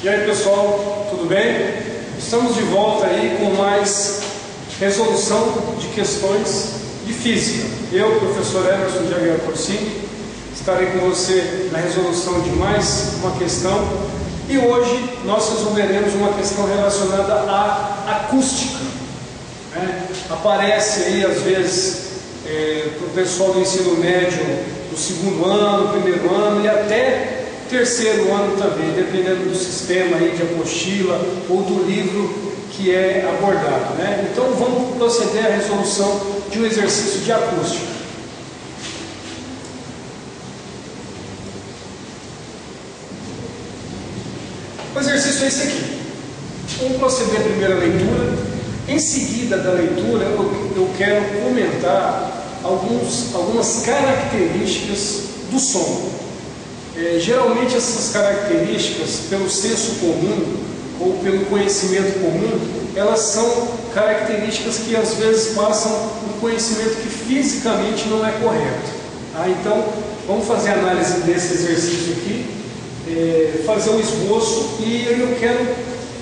E aí pessoal, tudo bem? Estamos de volta aí com mais resolução de questões de física. Eu, professor Emerson de Aguiar Corsini, estarei com você na resolução de mais uma questão. E hoje nós resolveremos uma questão relacionada à acústica. Aparece aí às vezes para o pessoal do ensino médio, do segundo ano, primeiro ano e até terceiro ano também, dependendo do sistema aí de apostila ou do livro que é abordado, né? Então vamos proceder à resolução de um exercício de acústica. O exercício é esse aqui. Vamos proceder à primeira leitura. Em seguida da leitura, eu quero comentar algumas características do som. Geralmente essas características, pelo senso comum ou pelo conhecimento comum, elas são características que às vezes passam um conhecimento que fisicamente não é correto. Então, vamos fazer a análise desse exercício aqui, fazer um esboço e eu quero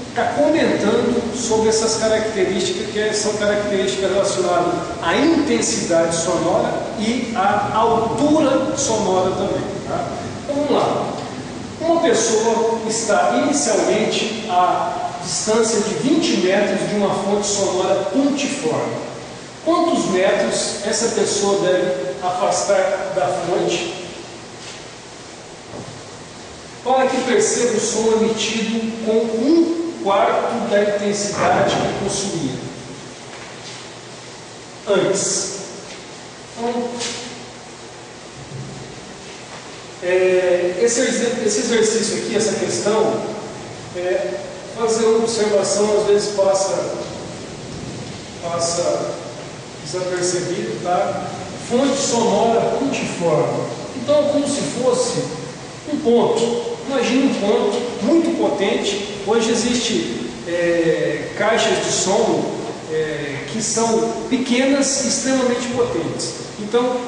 estar comentando sobre essas características, que são características relacionadas à intensidade sonora e à altura sonora também. Tá? Então vamos lá. Uma pessoa está inicialmente a distância de 20 metros de uma fonte sonora pontiforme. Quantos metros essa pessoa deve afastar da fonte para que perceba o som emitido com 1/4 da intensidade que possuía antes? Então, esse exercício aqui, essa questão, fazer uma observação às vezes passa desapercebido, tá? Fonte sonora pontiforme. Então, como se fosse um ponto. Imagine um ponto muito potente. Hoje existem caixas de som que são pequenas e extremamente potentes. Então,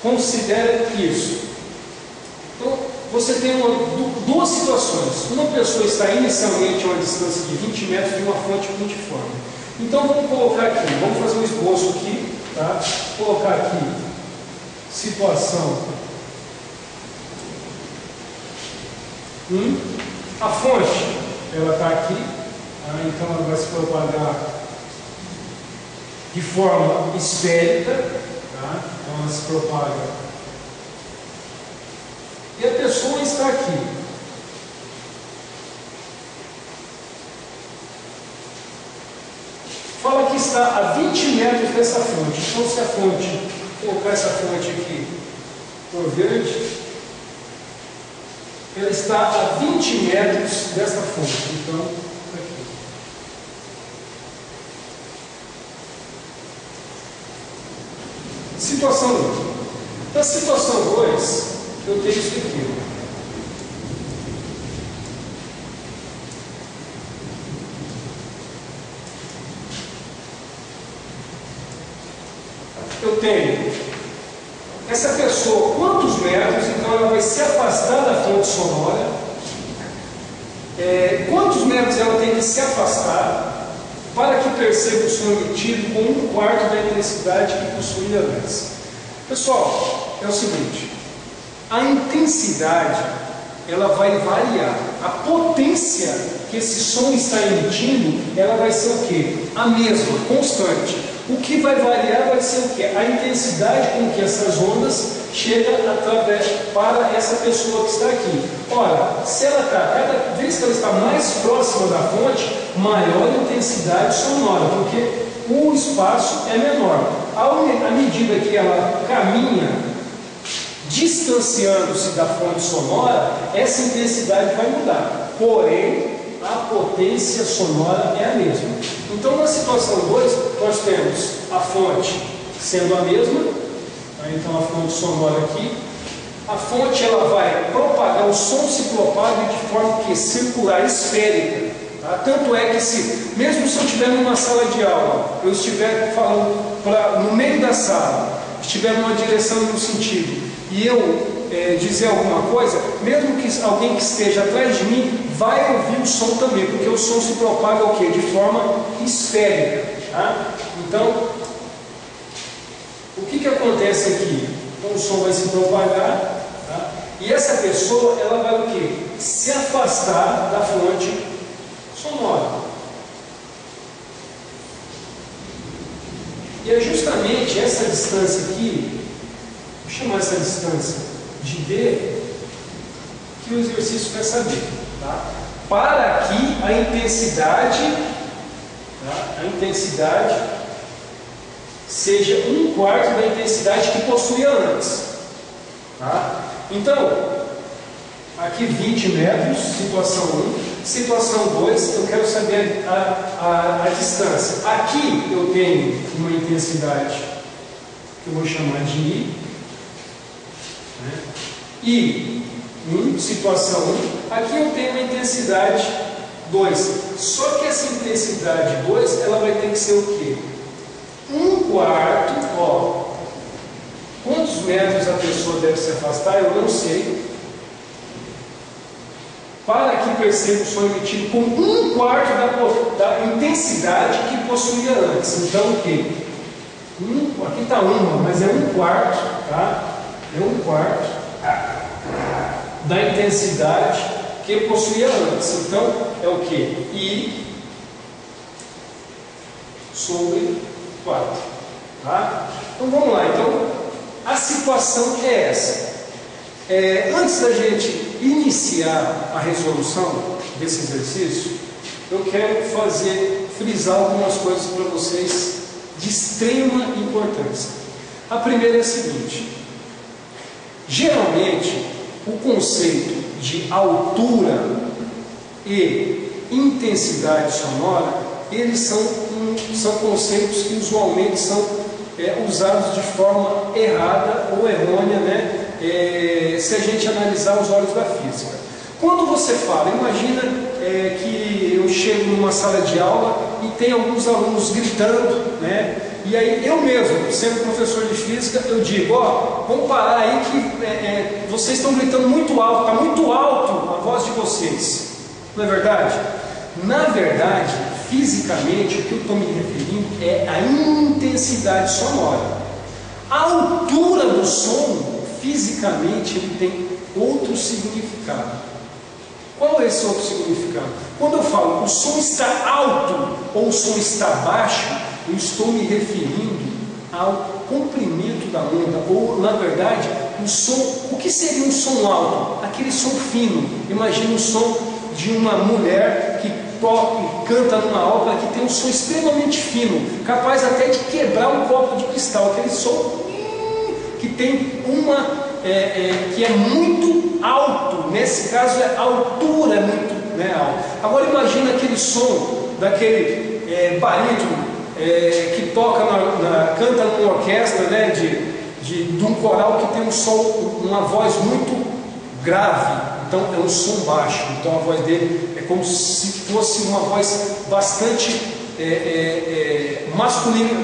considere isso. Então, você tem duas situações. Uma pessoa está inicialmente a uma distância de 20 metros de uma fonte pontiforme. Então, vamos colocar aqui, vamos fazer um esboço aqui, tá? Vou colocar aqui, situação 1. A fonte, ela está aqui, então ela vai se propagar de forma esférica, tá? Então ela se propaga. E a pessoa está aqui. Fala que está a 20 metros dessa fonte. Então, se a fonte, colocar essa fonte aqui por verde, ela está a 20 metros dessa fonte. Então, aqui. Situação 1. Na situação 2, eu tenho isso aqui. Eu tenho essa pessoa, quantos metros, então ela vai se afastar da fonte sonora. Quantos metros ela tem que se afastar para que perceba o som emitido com 1/4 da intensidade que possuía antes? Pessoal, é o seguinte. A intensidade, ela vai variar. A potência que esse som está emitindo, ela vai ser o quê? A mesma, constante. O que vai variar vai ser o quê? A intensidade com que essas ondas chegam para essa pessoa que está aqui. Ora, se ela está, cada vez que ela está mais próxima da fonte, maior a intensidade sonora, porque o espaço é menor. À medida que ela caminha distanciando-se da fonte sonora, essa intensidade vai mudar, porém a potência sonora é a mesma. Então, na situação 2, nós temos a fonte sendo a mesma, então a fonte sonora aqui, a fonte ela vai propagar, o som se propaga de forma que circular, esférica. Tá? Tanto é que mesmo se eu estiver numa sala de aula, eu estiver falando no meio da sala, estiver numa direção e num sentido, e eu dizer alguma coisa, mesmo que alguém que esteja atrás de mim vai ouvir o som também, porque o som se propaga o quê? De forma esférica. Tá? Então, o que acontece aqui? Então, o som vai se propagar, tá? E essa pessoa ela vai o quê? Se afastar da fonte sonora. E é justamente essa distância aqui, vou chamar essa distância de D, que o exercício quer saber. Tá? Para que a intensidade, tá? A intensidade seja 1/4 da intensidade que possuía antes. Tá? Então, aqui 20 metros, situação 1. Situação 2, eu quero saber a distância. Aqui eu tenho uma intensidade que eu vou chamar de I. Né? I, situação 1. Aqui eu tenho uma intensidade 2. Só que essa intensidade 2, ela vai ter que ser o quê? 1/4, ó. Quantos metros a pessoa deve se afastar? Eu não sei. Para que perceba o som emitido com 1/4 da intensidade que possuía antes. Então o quê? Aqui está 1, mas é 1/4, tá? É 1/4 da intensidade que possuía antes. Então é o quê? I sobre 4. Tá? Então vamos lá. Então a situação é essa. Antes da gente iniciar a resolução desse exercício, eu quero frisar algumas coisas para vocês de extrema importância. A primeira é a seguinte: geralmente o conceito de altura e intensidade sonora, eles são conceitos que usualmente são usados de forma errada ou errônea, né? Se a gente analisar os olhos da física. Quando você fala, imagina que eu chego numa sala de aula e tem alguns alunos gritando, né? E aí eu mesmo, sendo professor de física, eu digo, ó, vamos parar aí que vocês estão gritando muito alto, está muito alto a voz de vocês. Não é verdade? Na verdade, fisicamente, o que eu estou me referindo é a intensidade sonora. A altura do som, fisicamente, ele tem outro significado. Qual é esse outro significado? Quando eu falo o som está alto ou o som está baixo, eu estou me referindo ao comprimento da onda, ou na verdade, o que seria um som alto? Aquele som fino. Imagina o som de uma mulher que toca e canta numa ópera que tem um som extremamente fino, capaz até de quebrar um copo de cristal, aquele som que tem que é muito alto. Nesse caso a altura é muito, né, alta. Agora imagina aquele som daquele barítono que toca canta numa orquestra, né, de um coral que tem uma voz muito grave. Então é um som baixo. Então a voz dele é como se fosse uma voz bastante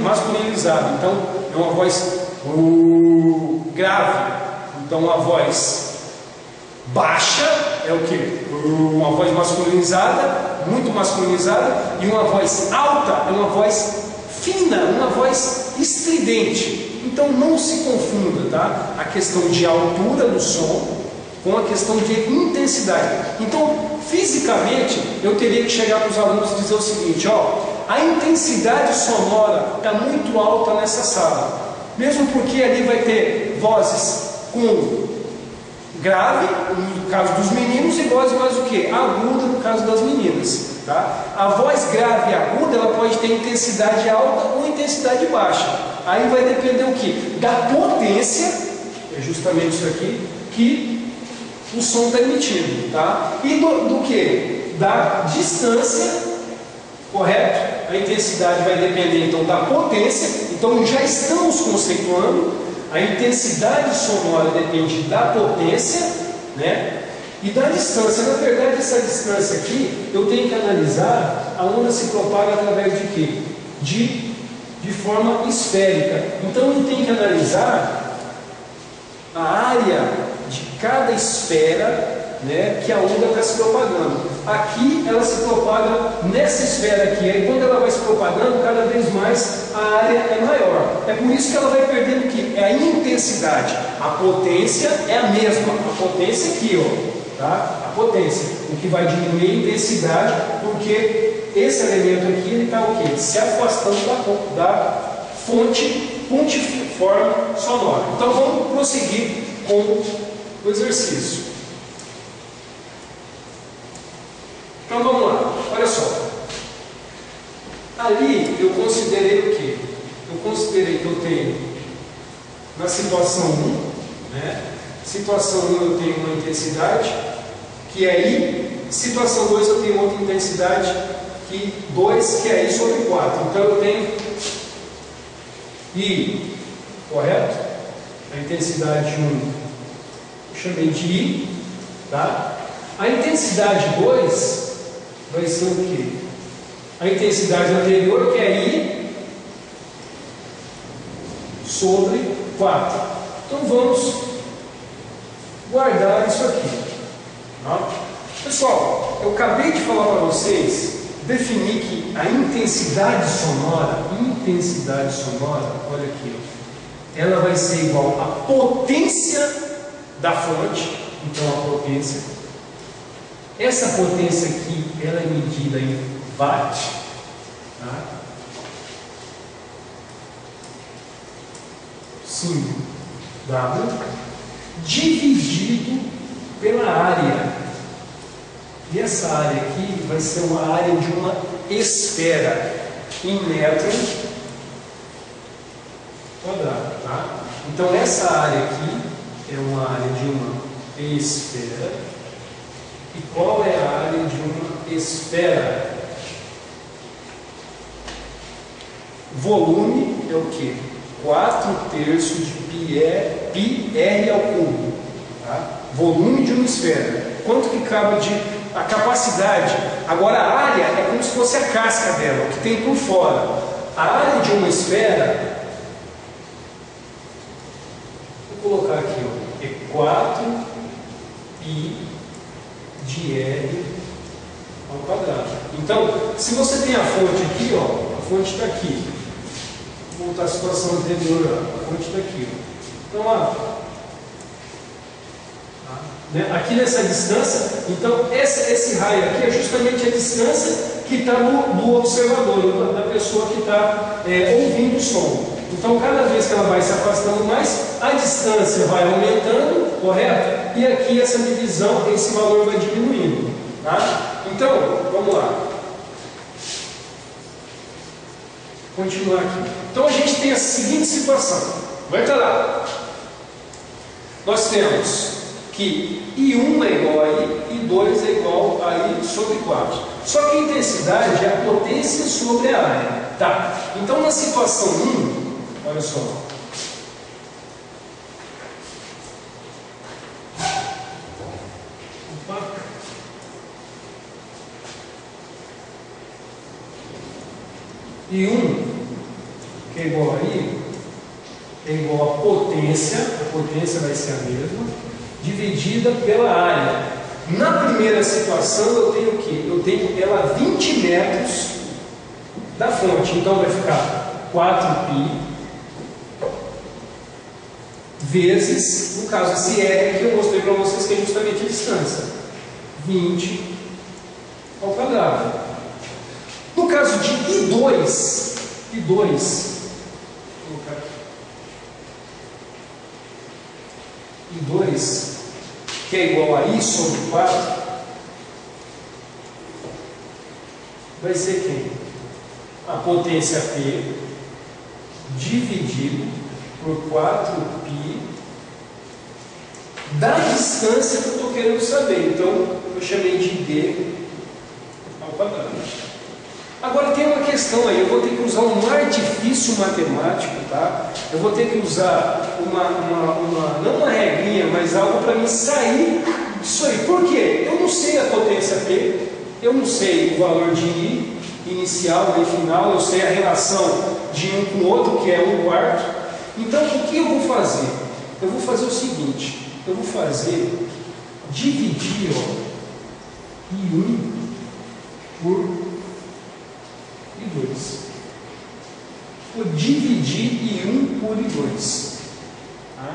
masculinizada. Então é uma voz grave. Então a voz baixa é o que? Uma voz masculinizada, muito masculinizada, e uma voz alta é uma voz fina, uma voz estridente. Então não se confunda, tá? A questão de altura do som com a questão de intensidade. Então, fisicamente, eu teria que chegar para os alunos e dizer o seguinte, ó, a intensidade sonora está muito alta nessa sala. Mesmo porque ali vai ter vozes com grave, no caso dos meninos, e voz mais o que? Aguda, no caso das meninas. Tá? A voz grave e aguda, ela pode ter intensidade alta ou intensidade baixa. Aí vai depender o que? Da potência, é justamente isso aqui, que o som está emitindo. Tá? E do que? Da distância, correto? A intensidade vai depender então da potência. Então já estamos conceituando, a intensidade sonora depende da potência, né? E da distância. Na verdade, essa distância aqui, eu tenho que analisar a onda se propaga através de quê? De forma esférica. Então eu tenho que analisar a área de cada esfera, né, que a onda está se propagando. Aqui ela se propaga nessa esfera aqui, aí quando ela vai se propagando, cada vez mais a área é maior. É por isso que ela vai perdendo o que? É a intensidade. A potência é a mesma, a potência aqui, ó, tá? A potência, o que vai diminuir a intensidade, porque esse elemento aqui, ele está o quê? Se afastando da fonte pontiforme sonora. Então vamos prosseguir com o exercício. Então vamos lá, olha só. Ali eu considerei o quê? Eu considerei que eu tenho na situação 1, né? Situação 1 eu tenho uma intensidade que é I, situação 2 eu tenho outra intensidade que 2, que é I sobre 4. Então eu tenho I, correto? A intensidade 1 eu chamei de I, tá? A intensidade 2 vai ser o quê? A intensidade anterior, que é I sobre 4. Então vamos guardar isso aqui. Tá? Pessoal, eu acabei de falar para vocês, definir que a intensidade sonora, olha aqui, ó, ela vai ser igual à potência da fonte. Então a potência, essa potência aqui, ela é medida em watt, tá? 5W dividido pela área. E essa área aqui vai ser uma área de uma esfera em metros quadrados, tá? Então essa área aqui é uma área de uma esfera. E qual é a área de uma esfera? Volume é o que? 4/3 de πr ao cubo. Tá? Volume de uma esfera. Quanto que cabe de a capacidade? Agora a área é como se fosse a casca dela, o que tem por fora. A área de uma esfera, vou colocar aqui, ó, é 4π de R ao quadrado. Então, se você tem a fonte aqui, ó, a fonte está aqui. Vou voltar à situação anterior, ó, a fonte está aqui. Ó. Então, ó, né, aqui nessa distância, então esse raio aqui é justamente a distância que está no observador, da pessoa que está ouvindo o som. Então, cada vez que ela vai se afastando mais, a distância vai aumentando, correto? E aqui essa divisão, esse valor vai diminuindo. Tá? Então, vamos lá. Continuar aqui. Então, a gente tem a seguinte situação. Vai estar lá. Nós temos que I1 é igual a I, I2 é igual a I sobre 4. Só que a intensidade é a potência sobre a área. Tá? Então, na situação 1, olha só. Opa. I1, que é igual a I, é igual a potência vai ser a mesma, dividida pela área. Na primeira situação eu tenho o quê? Eu tenho ela a 20 metros da fonte, então vai ficar 4π vezes, no caso esse R aqui eu mostrei para vocês que é justamente a distância, 20 ao quadrado. No caso de I2, vou colocar aqui. I2, que é igual a I sobre 4, vai ser quem? A potência P dividido por 4π da distância que eu estou querendo saber. Então, eu chamei de D ao quadrado. Agora tem uma questão aí, eu vou ter que usar um artifício matemático, tá? Eu vou ter que usar não uma regrinha, mas algo para mim sair disso aí. Por quê? Eu não sei a potência P, eu não sei o valor de I inicial e final, eu sei a relação de um com o outro, que é 1/4. Então, o que eu vou fazer? Eu vou fazer o seguinte, eu vou fazer dividir, ó, I1 por I2. Vou dividir I1 por I2. Tá?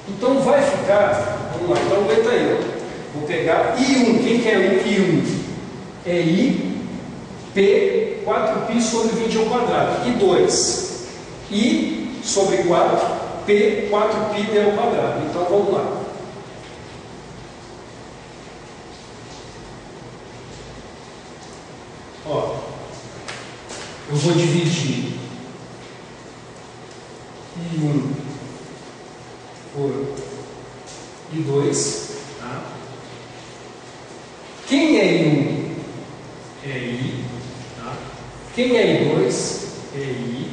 Então vai ficar, vamos lá, então aguenta aí, ó. Vou pegar I1, quem que é I1? É I, P, 4π sobre 20 ao quadrado. I2, I sobre 4, P, 4π ao quadrado. Então vamos lá. Ó, eu vou dividir I1 por I2. Tá? Quem é I1? É I. Tá? Quem é I2? É I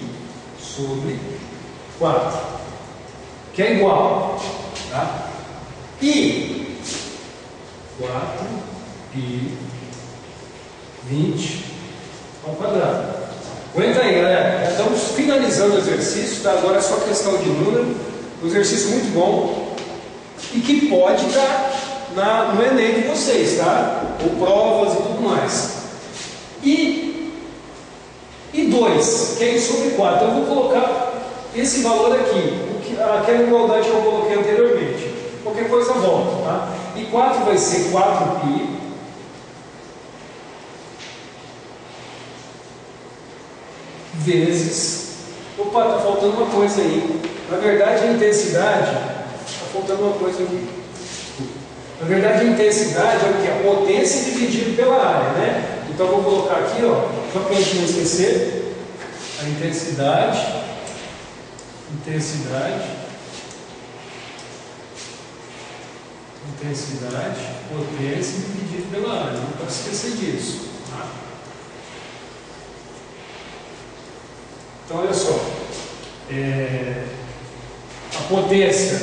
sobre 4. Que é igual. Tá? I 4π 20 ao quadrado. Aguenta aí, galera. Estamos finalizando o exercício, tá? Agora é só questão de número. Um exercício muito bom e que pode estar no Enem de vocês, tá? Ou provas e tudo mais. E 2, que é I sobre 4. Eu vou colocar esse valor aqui, aquela igualdade que eu coloquei anteriormente. Qualquer coisa volta, tá? E 4 vai ser 4π vezes... Opa, está faltando uma coisa aí. Na verdade, a intensidade... Está faltando uma coisa aqui. Na verdade, a intensidade é o que? A potência dividida pela área, né? Então, eu vou colocar aqui, ó, só para a gente não esquecer. A intensidade, potência dividida pela área. Não pode esquecer disso. Tá? Então, olha só, a potência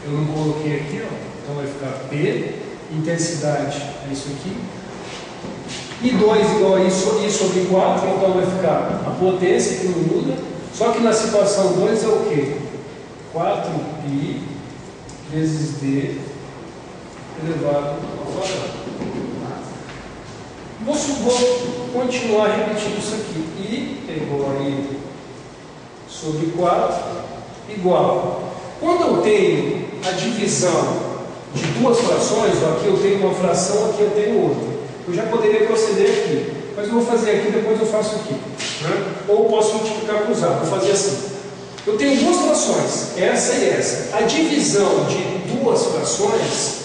eu não coloquei aqui, ó, então vai ficar P, intensidade é isso aqui, I2 igual a I sobre 4, então vai ficar a potência que não muda, só que na situação 2 é o quê? 4π vezes D elevado ao quadrado. Vou continuar repetindo isso aqui. I é igual a I sobre 4 igual. Quando eu tenho a divisão de duas frações, aqui eu tenho uma fração, aqui eu tenho outra. Eu já poderia proceder aqui, mas eu vou fazer aqui, depois eu faço aqui. Né? Ou posso multiplicar cruzado, vou fazer assim. Eu tenho duas frações, essa e essa. A divisão de duas frações,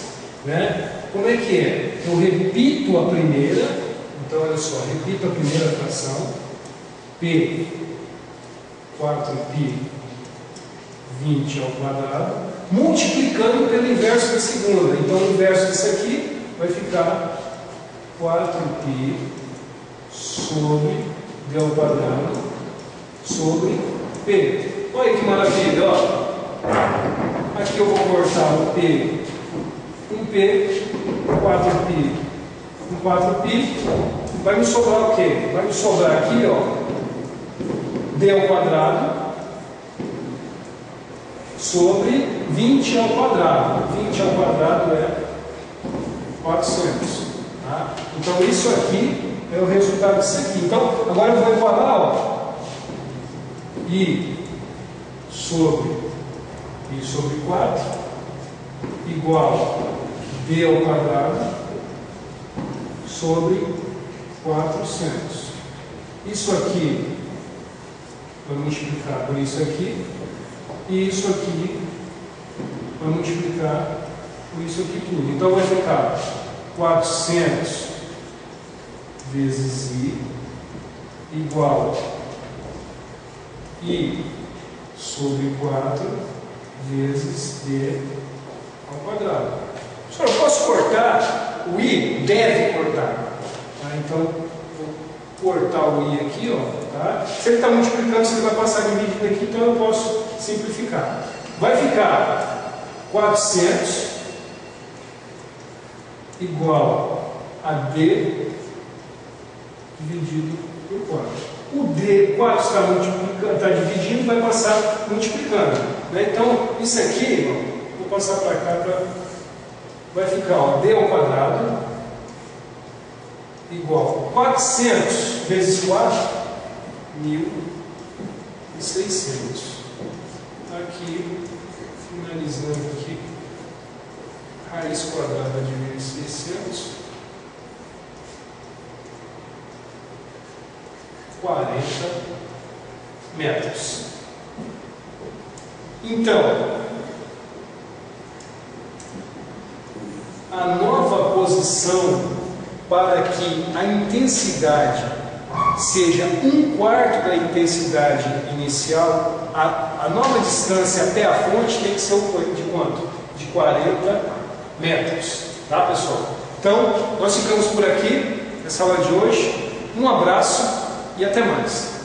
né? Como é que é? Eu repito a primeira, então olha só, repito a primeira fração, P 4π 20 ao quadrado, multiplicando pelo inverso da segunda. Então o inverso disso aqui vai ficar 4π sobre D ao quadrado sobre P. Olha que maravilha, ó. Aqui eu vou cortar o P com P, 4π com 4π. Vai me sobrar o quê? Vai me sobrar aqui, ó, D ao quadrado sobre 20 ao quadrado. 20 ao quadrado é 400. Tá? Então isso aqui é o resultado disso aqui. Então agora eu vou igualar, ó, I sobre 4 igual D ao quadrado sobre 400. Isso aqui vai multiplicar por isso aqui, e isso aqui vai multiplicar por isso aqui tudo. Então vai ficar 400 vezes I igual I sobre 4 vezes D ao quadrado. Só eu posso cortar? O I deve cortar. Tá? Então, vou cortar o I aqui, ó, tá? Se ele está multiplicando, se ele vai passar dividido aqui, então eu posso simplificar. Vai ficar 400 igual a D dividido por 4. O D, 4 está multiplicando, está dividindo, vai passar multiplicando. Né? Então, isso aqui, ó, vou passar para cá, vai ficar, ó, d ao quadrado igual 400 vezes 4, 1.600. Aqui, finalizando aqui, raiz quadrada de 1.600, 40 metros. Então, a nova posição para que a intensidade seja 1/4 da intensidade inicial, a nova distância até a fonte tem que ser de quanto? De 40 metros. Tá, pessoal? Então, nós ficamos por aqui nessa aula de hoje. Um abraço e até mais.